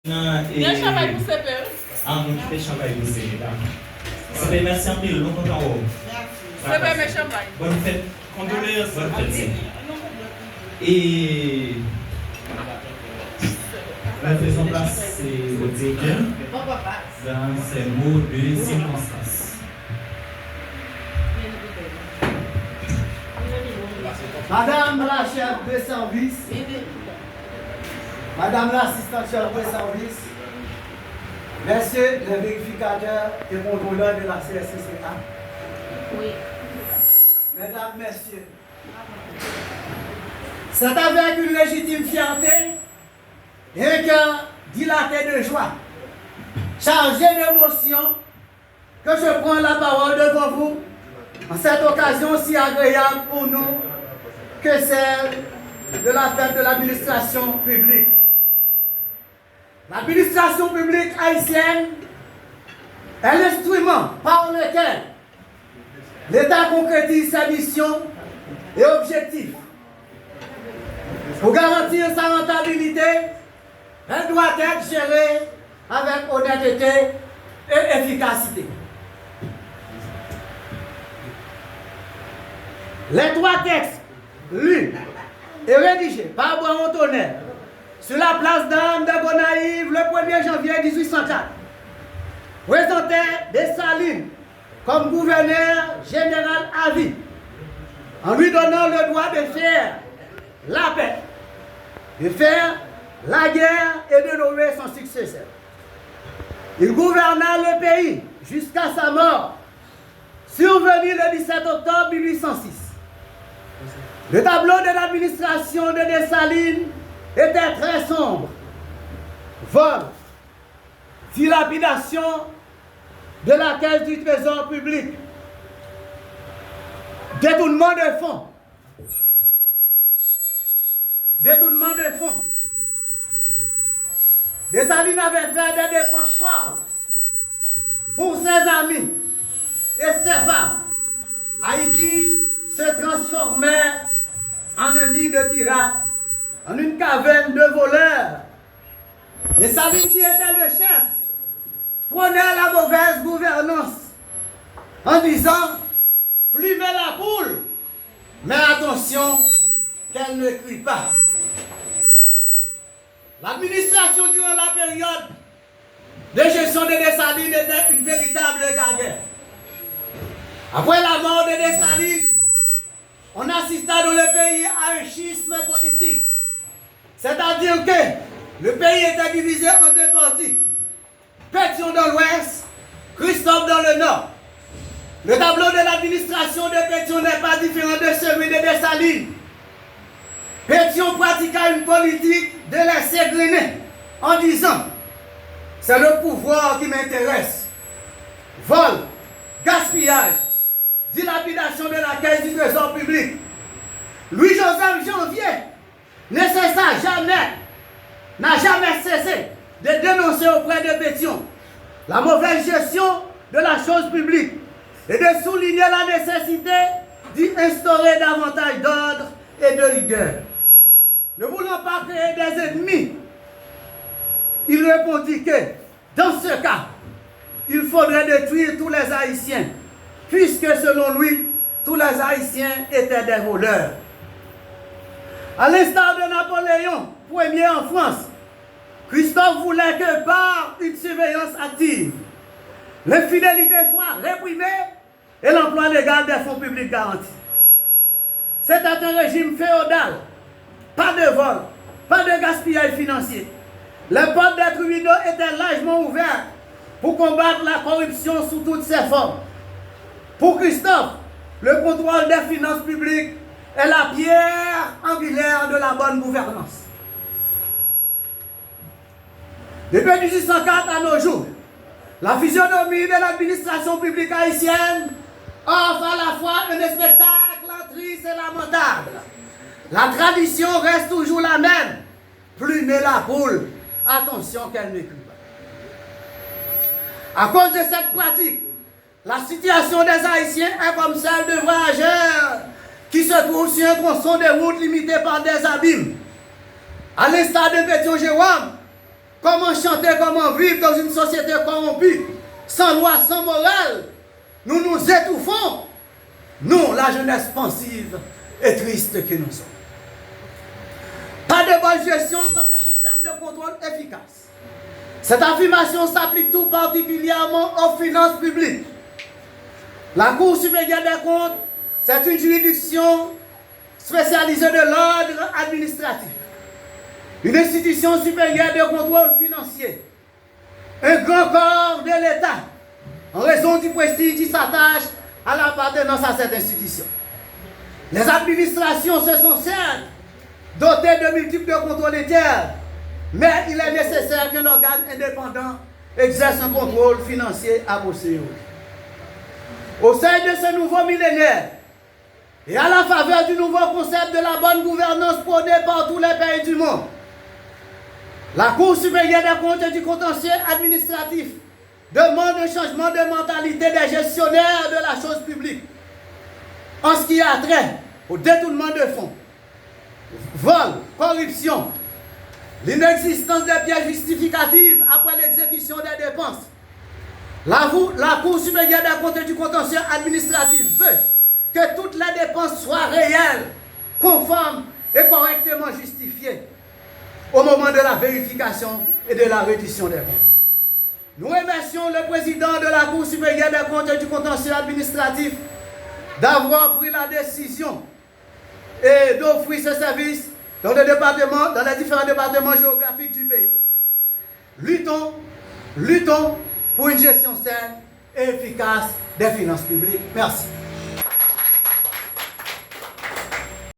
Non, et... Bien travail pour ces pères. Ah, mon petit travail pour ces pères. Ça fait merci en pile, nous comptons en haut. C'est pas mes champagne. Bonne fête. Condoléances. Bonne fête. Et... Nous faisons place au directeur dans ces mots de circonstance. Madame la chef de service, Madame l'assistante chef de service, Messieurs les vérificateurs et contrôleurs de la CSCCA, Oui. Mesdames, Messieurs, c'est avec une légitime fierté et un cœur dilaté de joie, chargé d'émotion, que je prends la parole devant vous en cette occasion si agréable pour nous que celle de la fête de l'administration publique. L'administration publique haïtienne est l'instrument par lequel l'État concrétise sa mission et objectifs. Pour garantir sa rentabilité, elle doit être gérée avec honnêteté et efficacité. Les trois textes lus et rédigés par Boiron Tonnerre sur la place d'Armes de Gonaïves le 1er janvier 1804 présentaient Dessalines comme gouverneur général à vie, en lui donnant le droit de faire la paix, de faire la guerre et de nommer son successeur. Il gouverna le pays jusqu'à sa mort, survenue le 17 octobre 1806. Le tableau de l'administration de Dessalines était très sombre. Vol, dilapidation de la caisse du trésor public, détournement de fonds, Dessalines avait fait des dépenses fortes pour ses amis et ses femmes. Haïti se transformait en un nid de pirates, en une caverne de voleurs. Dessalines, qui était le chef, prenait la mauvaise gouvernance en disant « plumez la poule, mais attention qu'elle ne crie pas ». L'administration durant la période de gestion de Dessalines était une véritable guerre. Après la mort de Dessalines, on assista dans le pays à un schisme politique. C'est-à-dire que le pays était divisé en deux parties. Pétion dans l'ouest, Christophe dans le nord. Le tableau de l'administration de Pétion n'est pas différent de celui de Dessalines. Pétion pratiqua une politique de laisser glaner en disant « c'est le pouvoir qui m'intéresse ». Vol, gaspillage, dilapidation de la caisse du trésor public. Louis-Joseph Janvier n'a jamais cessé de dénoncer auprès de Pétion la mauvaise gestion de la chose publique et de souligner la nécessité d'y instaurer davantage d'ordre et de rigueur. Ne voulant pas créer des ennemis, il répondit que, dans ce cas, il faudrait détruire tous les Haïtiens, puisque selon lui, tous les Haïtiens étaient des voleurs. À l'instar de Napoléon Ier en France, Christophe voulait que par une surveillance active, l'infidélité soit réprimée et l'emploi légal des fonds publics garanti. C'était un régime féodal. Pas de vol, pas de gaspillage financier. Les portes des tribunaux étaient largement ouvertes pour combattre la corruption sous toutes ses formes. Pour Christophe, le contrôle des finances publiques est la pierre angulaire de la bonne gouvernance. Depuis 1804 à nos jours, la physionomie de l'administration publique haïtienne offre à la fois un spectacle triste et lamentable. La tradition reste toujours la même. Plumer la poule. Attention qu'elle ne crie pas. À cause de cette pratique, la situation des Haïtiens est comme celle de voyageurs qui se trouvent sur un tronçon de route limité par des abîmes. À l'instar de Pétion Jérôme, comment chanter, comment vivre dans une société corrompue, sans loi, sans morale. Nous nous étouffons. Nous, la jeunesse pensive et triste que nous sommes. Pas de bonne gestion sans un système de contrôle efficace. Cette affirmation s'applique tout particulièrement aux finances publiques. La Cour supérieure des comptes, c'est une juridiction spécialisée de l'ordre administratif. Une institution supérieure de contrôle financier. Un grand corps de l'État, en raison du prestige qui s'attache à l'appartenance à cette institution. Les administrations se sont certes dotées de multiples contrôles internes, mais il est nécessaire qu'un organe indépendant exerce un contrôle financier à posteriori. Au sein de ce nouveau millénaire, et à la faveur du nouveau concept de la bonne gouvernance prôné par tous les pays du monde, la Cour supérieure des comptes et du contentieux administratif demande un changement de mentalité des gestionnaires de la chose publique en ce qui a trait au détournement de fonds, vol, corruption, l'inexistence des pièces justificatives après l'exécution des dépenses. La Cour supérieure des comptes et du contentieux administratif veut que toutes les dépenses soient réelles, conformes et correctement justifiées au moment de la vérification et de la reddition des comptes. Nous remercions le président de la Cour supérieure des comptes et du contentieux administratif d'avoir pris la décision et d'offrir ce service dans les différents départements géographiques du pays. Luttons pour une gestion saine et efficace des finances publiques. Merci.